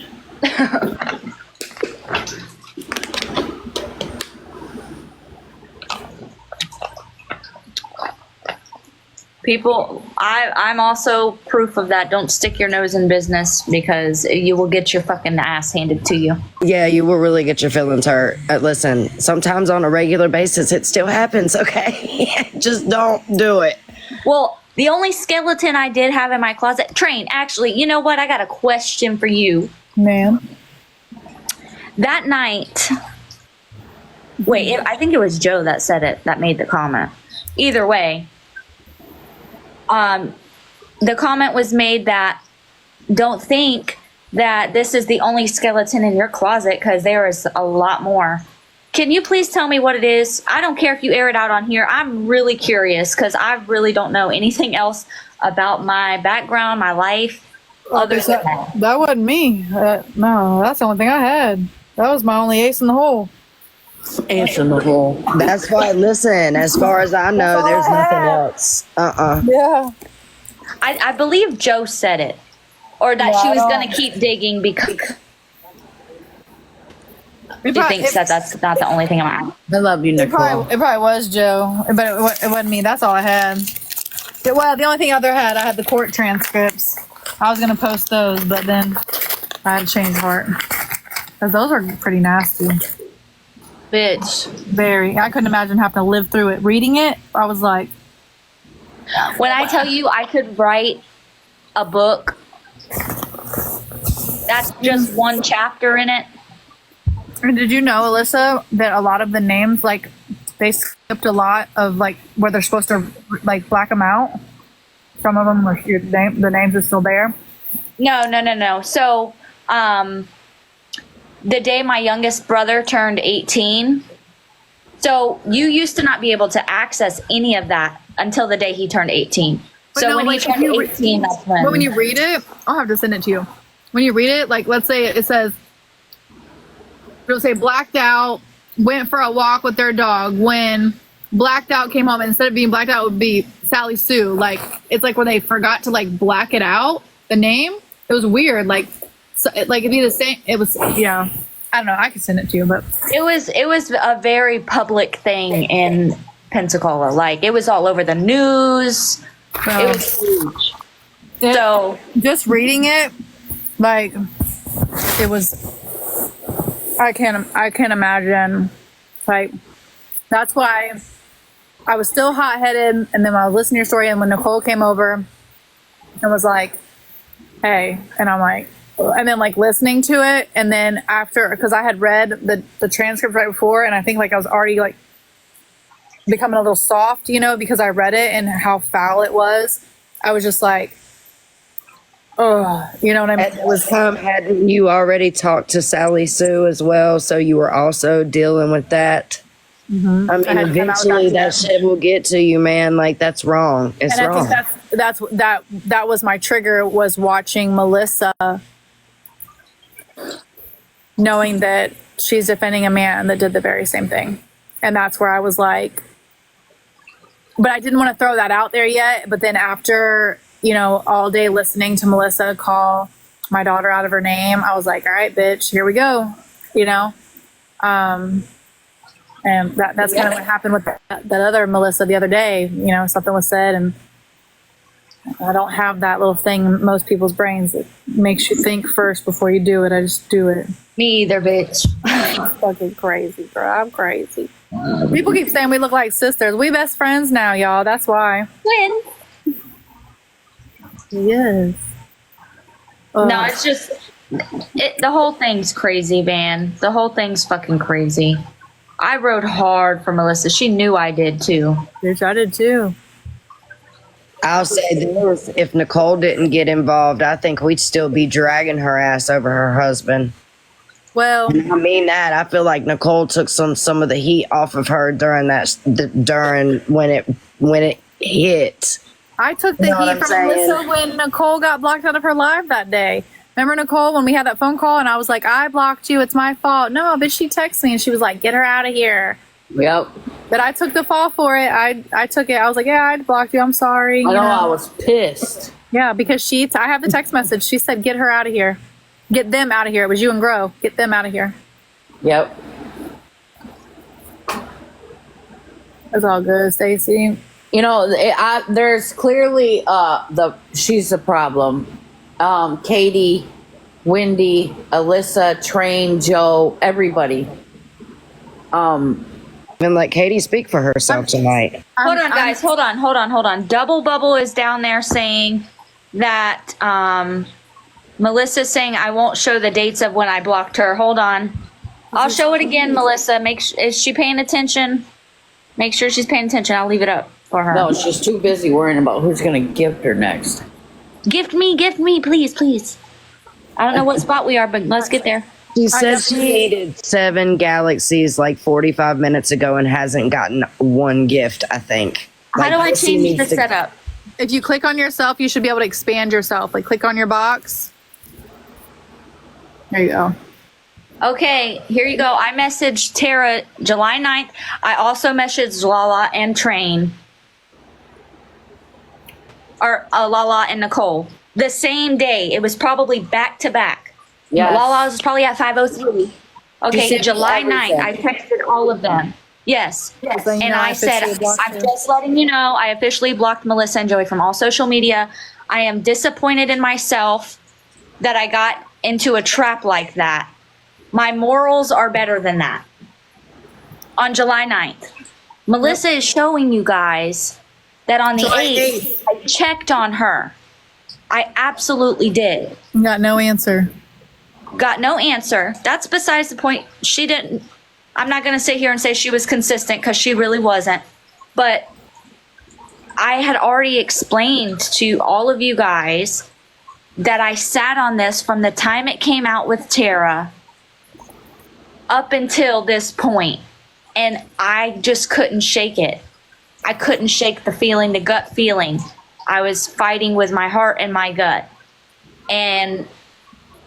Speaker 3: People, I'm also proof of that. Don't stick your nose in business because you will get your fucking ass handed to you.
Speaker 2: Yeah, you will really get your feelings hurt. Listen, sometimes on a regular basis, it still happens, okay? Just don't do it.
Speaker 3: Well, the only skeleton I did have in my closet, Train, actually, you know what? I got a question for you.
Speaker 1: Ma'am.
Speaker 3: That night, I think it was Joe that said it, that made the comment. Either way, the comment was made that don't think that this is the only skeleton in your closet because there is a lot more. Can you please tell me what it is? I don't care if you air it out on here. I'm really curious because I really don't know anything else about my background, my life, other than that.
Speaker 1: That wasn't me. No, that's the only thing I had. That was my only ace in the hole.
Speaker 8: Ace in the hole.
Speaker 2: That's why, listen, as far as I know, there's nothing else.
Speaker 1: Yeah.
Speaker 3: I believe Joe said it. Or that she was going to keep digging because she thinks that that's not the only thing I'm at.
Speaker 8: I love you, Nicole.
Speaker 1: It probably was Joe, but it wasn't me. That's all I had. Well, the only thing I had the court transcripts. I was going to post those, but then I had to change heart. Because those are pretty nasty.
Speaker 3: Bitch.
Speaker 1: Very. I couldn't imagine having to live through it. Reading it, I was like...
Speaker 3: When I tell you I could write a book, that's just one chapter in it.
Speaker 1: And did you know, Alyssa, that a lot of the names, like, they skipped a lot of, like, where they're supposed to, like, black them out? Some of them, the names are still there?
Speaker 3: No. So, the day my youngest brother turned 18, so you used to not be able to access any of that until the day he turned 18. But so when he turned 18, that's when.
Speaker 1: But when you read it, I'll have to send it to you. When you read it, like, let's say it says, it'll say blacked out, went for a walk with their dog. When blacked out came home, and instead of being blacked out, it would be Sally Sue. Like, it's like where they forgot to, like, black it out, the name. It was weird. Like, so, like, it'd be the same. It was, yeah. I don't know. I could send it to you, but
Speaker 3: it was a very public thing in Pensacola. Like, it was all over the news.
Speaker 1: Well,
Speaker 3: It was huge.
Speaker 1: it-
Speaker 3: So,
Speaker 1: just reading it, like, it was. I can't imagine. Like, that's why I was still hot headed. And then when I was listening to your story, and when Nicole came over and was like, "Hey," and I'm like, and then like listening to it, and then after, because I had read the transcript right before, and I think like I was already like becoming a little soft, because I read it and how foul it was. I was just like, oh, you know what I mean?
Speaker 2: At this time, hadn't you already talked to Sally Sue as well? So you were also dealing with that. I mean,
Speaker 1: I had to come out with
Speaker 2: eventually
Speaker 1: that
Speaker 2: that shit will get to you, man. Like, that's wrong. It's
Speaker 1: And
Speaker 2: wrong.
Speaker 1: I think that was my trigger, was watching Melissa, knowing that she's defending a man that did the very same thing. And that's where I was like, but I didn't want to throw that out there yet. But then after, all day listening to Melissa call my daughter out of her name, I was like, all right, bitch, here we go, and that's kind of what happened with that other Melissa the other day. Something was said, and I don't have that little thing in most people's brains that makes you think first before you do it. I just do it.
Speaker 3: me either, bitch.
Speaker 1: I'm fucking crazy, bro. I'm crazy. People keep saying we look like sisters. We best friends now, y'all. That's why.
Speaker 3: When?
Speaker 1: Yes.
Speaker 3: No, it's just, the whole thing's crazy, Van. The whole thing's fucking crazy. I rode hard for Melissa. She knew I did too.
Speaker 1: Bitch, I did too.
Speaker 2: I'll say this: if Nicole didn't get involved, I think we'd still be dragging her ass over her husband.
Speaker 1: Well,
Speaker 2: I mean that. I feel like Nicole took some of the heat off of her during when it hit.
Speaker 1: I took the
Speaker 2: You know what
Speaker 1: heat
Speaker 2: I'm
Speaker 1: from
Speaker 2: saying?
Speaker 1: Alyssa when Nicole got blocked out of her live that day. Remember, Nicole, when we had that phone call and I was like, I blocked you, it's my fault. No, bitch, she texted me and she was like, get her out of here.
Speaker 8: Yep.
Speaker 1: But I took the fall for it. I took it. I was like, yeah, I blocked you. I'm sorry.
Speaker 8: I know, I was pissed.
Speaker 1: Yeah, because I have the text message. She said, get her out of here. Get them out of here. It was you and Grow. Get them out of here.
Speaker 8: Yep.
Speaker 1: It's all good, Stacey.
Speaker 8: There's clearly she's the problem. Katie, Wendy, Alyssa, Train, Joe, everybody.
Speaker 2: And let Katie speak for herself tonight.
Speaker 3: Hold on, guys. Hold on. Double Bubble is down there saying that Melissa's saying I won't show the dates of when I blocked her. Hold on. I'll show it again, Melissa. Is she paying attention? Make sure she's paying attention. I'll leave it up for her.
Speaker 8: No, she's too busy worrying about who's going to gift her next.
Speaker 3: Gift me, please. I don't know what spot we are, but let's get there.
Speaker 2: She said she needed 7 galaxies like 45 minutes ago and hasn't gotten one gift, I think.
Speaker 3: How do I change the setup?
Speaker 1: If you click on yourself, you should be able to expand yourself. Like, click on your box. There you go.
Speaker 3: Okay, here you go. I messaged Tara July 9th. I also messaged Lala and Train. Or Lala and Nicole. The same day. It was probably back to back.
Speaker 8: Yes.
Speaker 3: Lala was probably at 5:03. Okay,
Speaker 8: sent me
Speaker 3: July 9th.
Speaker 8: everything.
Speaker 3: I texted all of them. Yes.
Speaker 1: So you
Speaker 3: And
Speaker 1: know
Speaker 3: I said,
Speaker 1: officially blocked
Speaker 3: I'm
Speaker 1: you.
Speaker 3: just letting you know, I officially blocked Melissa and Joey from all social media. I am disappointed in myself that I got into a trap like that. My morals are better than that. On July 9th. Melissa is showing you guys that on the
Speaker 1: July
Speaker 3: 8th, I checked on her. I absolutely did.
Speaker 1: Got no answer.
Speaker 3: Got no answer. That's besides the point. She didn't. I'm not going to sit here and say she was consistent because she really wasn't. But I had already explained to all of you guys that I sat on this from the time it came out with Tara up until this point. And I just couldn't shake it. I couldn't shake the feeling, the gut feeling. I was fighting with my heart and my gut. And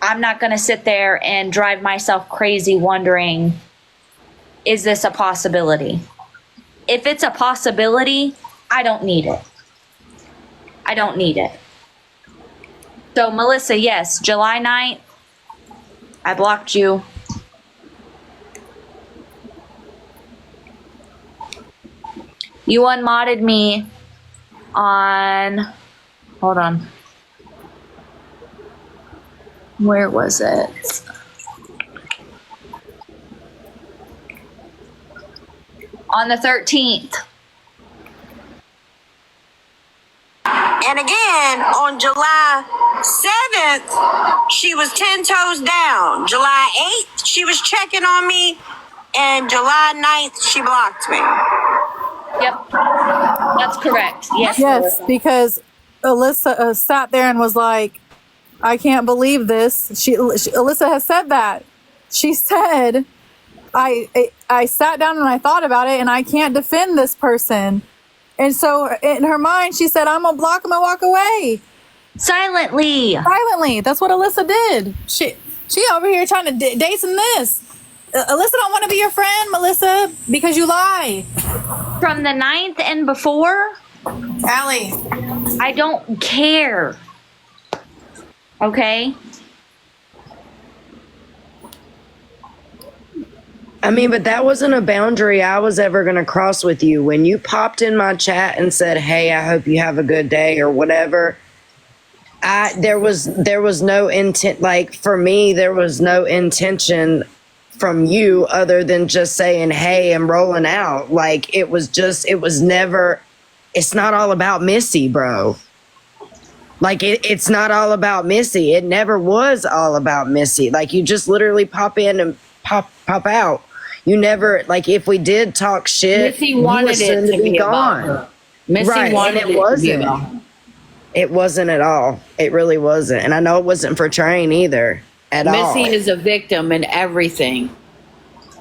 Speaker 3: I'm not going to sit there and drive myself crazy wondering, is this a possibility? If it's a possibility, I don't need it. I don't need it. So, Melissa, yes, July 9th, I blocked you. You unmodded me on, hold on. Where was it? On the 13th.
Speaker 6: And again, on July 7th, she was 10 toes down. July 8th, she was checking on me. And July 9th, she blocked me.
Speaker 3: Yep. That's correct. Yes.
Speaker 1: Yes, because Alyssa sat there and was like, I can't believe this. Alyssa has said that. She said, I sat down and I thought about it and I can't defend this person. And so in her mind, she said, I'm going to block him and walk away.
Speaker 3: Silently.
Speaker 1: Silently. That's what Alyssa did. She over here trying to date some this. Alyssa don't want to be your friend, Melissa, because you lie.
Speaker 3: From the 9th and before,
Speaker 1: Allie.
Speaker 3: I don't care. Okay?
Speaker 2: I mean, but that wasn't a boundary I was ever going to cross with you. When you popped in my chat and said, hey, I hope you have a good day or whatever, there was no intent. Like, for me, there was no intention from you other than just saying, hey, I'm rolling out. Like, it was never, it's not all about Missy, bro. Like, it's not all about Missy. It never was all about Missy. Like, you just literally pop in and pop out. You never, like, if we did talk shit,
Speaker 8: Missy wanted it to be gone. About her. Missy
Speaker 2: right,
Speaker 8: wanted
Speaker 2: and it wasn't. It wasn't at all. It really wasn't. And I know it wasn't for Train either.
Speaker 8: Missy is a victim in everything.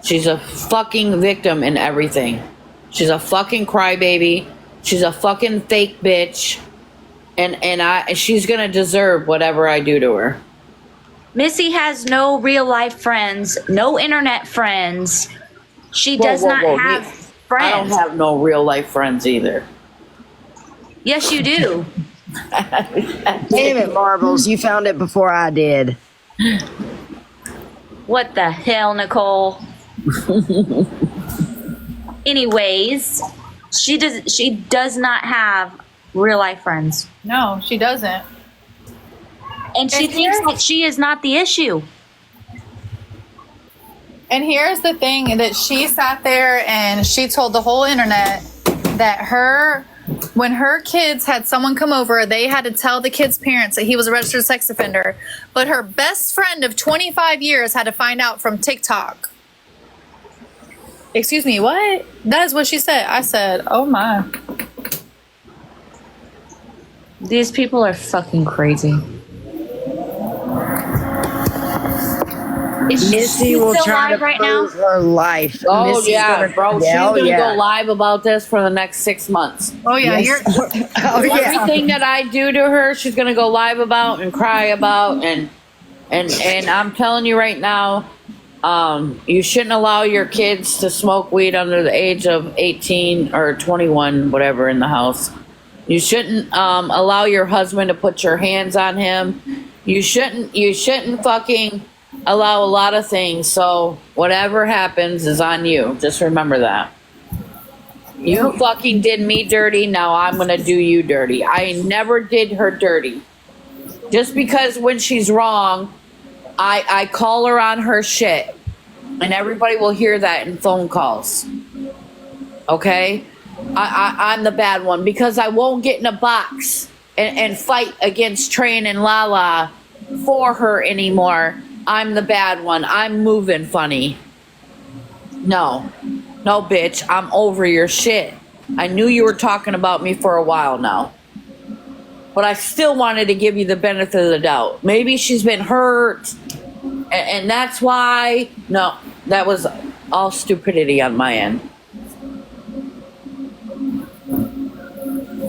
Speaker 8: She's a fucking victim in everything. She's a fucking crybaby. She's a fucking fake bitch. And she's gonna deserve whatever I do to her.
Speaker 3: Missy has no real life friends, no internet friends. She does not have friends.
Speaker 8: I don't have no real life friends either.
Speaker 3: Yes, you do.
Speaker 2: Damn it, Marbles. You found it before I did.
Speaker 3: What the hell, Nicole? Anyways, she does not have real life friends.
Speaker 1: No, she doesn't.
Speaker 3: And she thinks that she is not the issue.
Speaker 1: And here's the thing, that she sat there and she told the whole internet that when her kids had someone come over, they had to tell the kids' parents that he was a registered sex offender. But her best friend of 25 years had to find out from TikTok. Excuse me, what? That is what she said. I said, oh my.
Speaker 3: These people are fucking crazy. Is
Speaker 2: Missy will
Speaker 3: still
Speaker 2: try to
Speaker 3: live right now?
Speaker 2: prove her life.
Speaker 8: Oh,
Speaker 2: Missy's
Speaker 8: yeah, bro. She's going to go live about this for the next 6 months.
Speaker 1: Oh yeah,
Speaker 2: Yes.
Speaker 8: Everything that I do to her, she's going to go live about and cry about. And I'm telling you right now, you shouldn't allow your kids to smoke weed under the age of 18 or 21, whatever, in the house. You shouldn't allow your husband to put your hands on him. You shouldn't fucking allow a lot of things. So whatever happens is on you. Just remember that. You fucking did me dirty. Now I'm going to do you dirty. I never did her dirty. Just because when she's wrong, I call her on her shit. And everybody will hear that in phone calls. Okay? I'm the bad one because I won't get in a box and fight against Train and Lala for her anymore. I'm the bad one. I'm moving funny. No, bitch. I'm over your shit. I knew you were talking about me for a while now. But I still wanted to give you the benefit of the doubt. Maybe she's been hurt. And that's why. No, that was all stupidity on my end.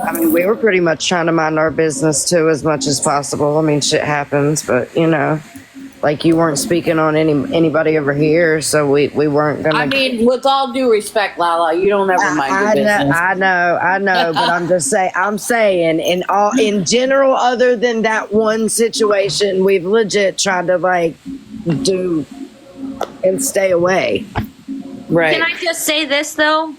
Speaker 2: I mean, we were pretty much trying to mind our business too, as much as possible. I mean, shit happens, but you know, like you weren't speaking on anybody over here, so we weren't gonna.
Speaker 8: I mean, with all due respect, Lala, you don't ever mind your business.
Speaker 2: I know, but I'm saying in general, other than that one situation, we've legit tried to like do and stay away.
Speaker 8: Right.
Speaker 3: Can I just say this though?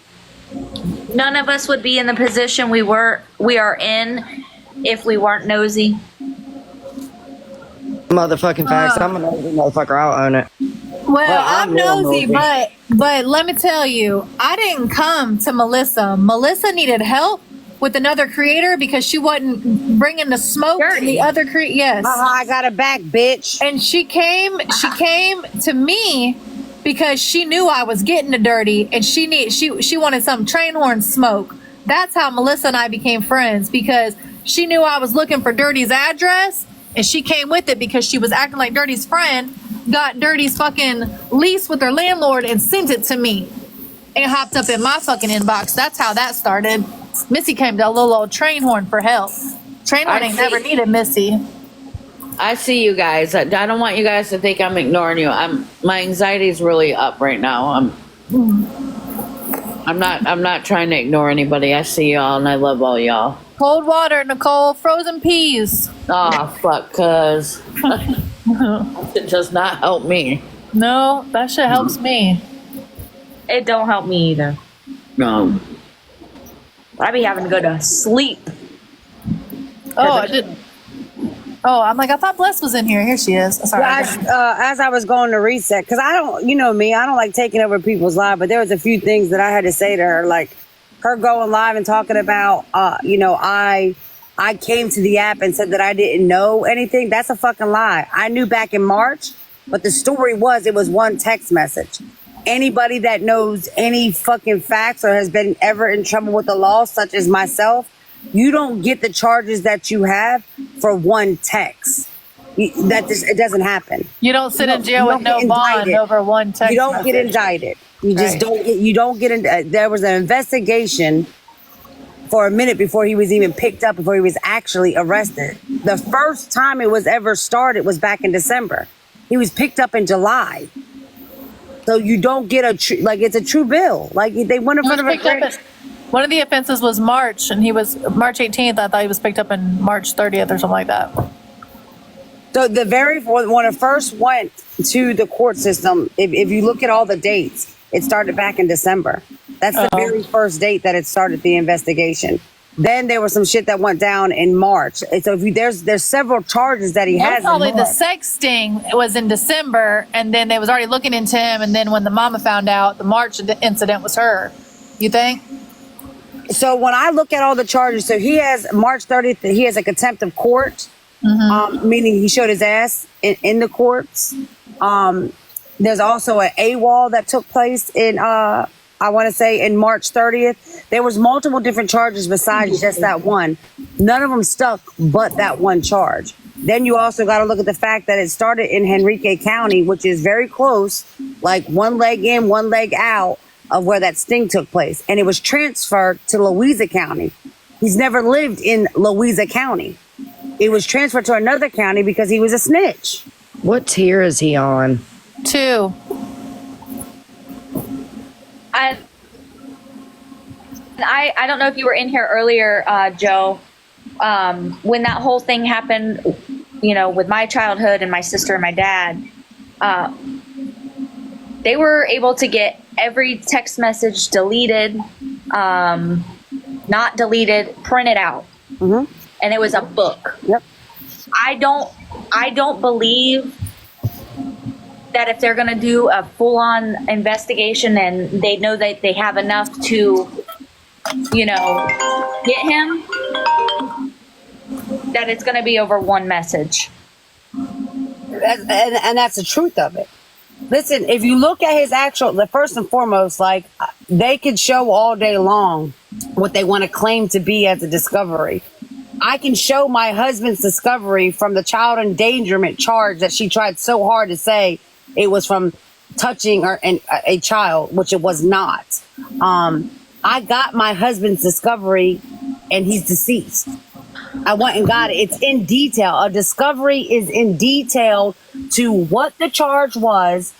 Speaker 3: None of us would be in the position we are in if we weren't nosy.
Speaker 2: Motherfucking facts. I'm a nosy motherfucker. I'll own it.
Speaker 1: Well,
Speaker 2: I'm
Speaker 1: I'm
Speaker 2: real
Speaker 1: nosy,
Speaker 2: nosy.
Speaker 1: but let me tell you, I didn't come to Melissa. Melissa needed help with another creator because she wasn't bringing the smoke and the other creator. Yes,
Speaker 6: I got her back, bitch.
Speaker 1: and she came to me because she knew I was getting the dirty, and she wanted some train horn smoke. That's how Melissa and I became friends, because she knew I was looking for Dirty's address, and she came with it because she was acting like Dirty's friend, got Dirty's fucking lease with her landlord and sent it to me. It hopped up in my fucking inbox. That's how that started. Missy came to a little old train horn for help. Train horn ain't never needed Missy.
Speaker 8: I see you guys. I don't want you guys to think I'm ignoring you. My anxiety is really up right now. I'm not trying to ignore anybody. I see y'all and I love all y'all.
Speaker 1: Cold water, Nicole. Frozen peas.
Speaker 8: Oh fuck, cuz it does not help me.
Speaker 1: No, that shit helps me.
Speaker 3: It don't help me either.
Speaker 8: No.
Speaker 3: I be having to go to sleep.
Speaker 1: Oh, I didn't. Oh, I'm like, I thought Bless was in here. Here she is. Sorry.
Speaker 6: As I was going to reset, because I don't, you know me, I don't like taking over people's lives, but there was a few things that I had to say to her, like her going live and talking about, I came to the app and said that I didn't know anything. That's a fucking lie. I knew back in March, but the story was it was one text message. Anybody that knows any fucking facts or has been ever in trouble with the law, such as myself, you don't get the charges that you have for one text. It doesn't happen.
Speaker 1: You don't sit in jail with no bond over one text.
Speaker 6: You don't get indicted. You just don't. You don't get in. There was an investigation for a minute before he was even picked up, before he was actually arrested. The first time it was ever started was back in December. He was picked up in July. So you don't get it's a true bill. Like they went in front of a
Speaker 1: one of the offenses was March, and he was March 18th. I thought he was picked up in March 30th or something like that.
Speaker 6: So when it first went to the court system, if you look at all the dates, it started back in December. That's the very first date that it started the investigation. Then there was some shit that went down in March. And so there's several charges that he has.
Speaker 1: Probably the sexting was in December, and then they was already looking into him. And then when the mama found out, the March incident was her. You think?
Speaker 6: So when I look at all the charges, so he has March 30th, he has a contempt of court, meaning he showed his ass in the courts. There's also an AWOL that took place in, I want to say in March 30th. There was multiple different charges besides just that one. None of them stuck but that one charge. Then you also got to look at the fact that it started in Henrique County, which is very close, like one leg in, one leg out of where that sting took place. And it was transferred to Louisa County. He's never lived in Louisa County. It was transferred to another county because he was a snitch.
Speaker 2: What tier is he on?
Speaker 1: 2.
Speaker 3: I don't know if you were in here earlier, Joe, when that whole thing happened, with my childhood and my sister and my dad, they were able to get every text message deleted, not deleted, printed out.
Speaker 6: Mm-hmm.
Speaker 3: And it was a book.
Speaker 6: Yep.
Speaker 3: I don't believe that if they're going to do a full-on investigation and they know that they have enough to, get him, that it's going to be over one message.
Speaker 6: And that's the truth of it. Listen, if you look at his the first and foremost, like they could show all day long what they want to claim to be as a discovery. I can show my husband's discovery from the child endangerment charge that she tried so hard to say it was from touching a child, which it was not. I got my husband's discovery and he's deceased. I went and got it. It's in detail. A discovery is in detail to what the charge was,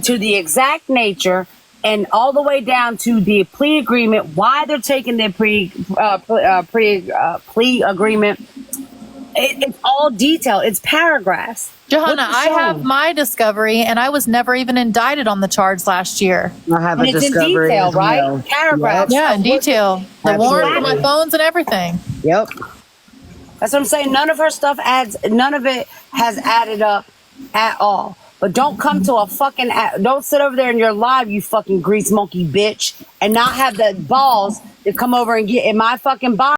Speaker 6: to the exact nature, and all the way down to the plea agreement, why they're taking their plea agreement,
Speaker 9: It's all detail. It's paragraphs.
Speaker 1: Johanna,
Speaker 9: Look at
Speaker 1: I
Speaker 9: the
Speaker 1: have
Speaker 9: show.
Speaker 1: my discovery, and I was never even indicted on the charge last year.
Speaker 2: I have
Speaker 9: And
Speaker 2: a
Speaker 9: it's in
Speaker 2: discovery
Speaker 9: detail,
Speaker 2: as
Speaker 9: right?
Speaker 2: well.
Speaker 9: Paragraphs.
Speaker 1: Yeah, in detail. The warrant for my
Speaker 2: Absolutely.
Speaker 1: phones and everything.
Speaker 2: Yep.
Speaker 9: That's what I'm saying. None of her stuff none of it has added up at all. But don't come to a fucking, don't sit over there in your live, you fucking grease monkey bitch, and not have the balls to come over and get in my fucking box.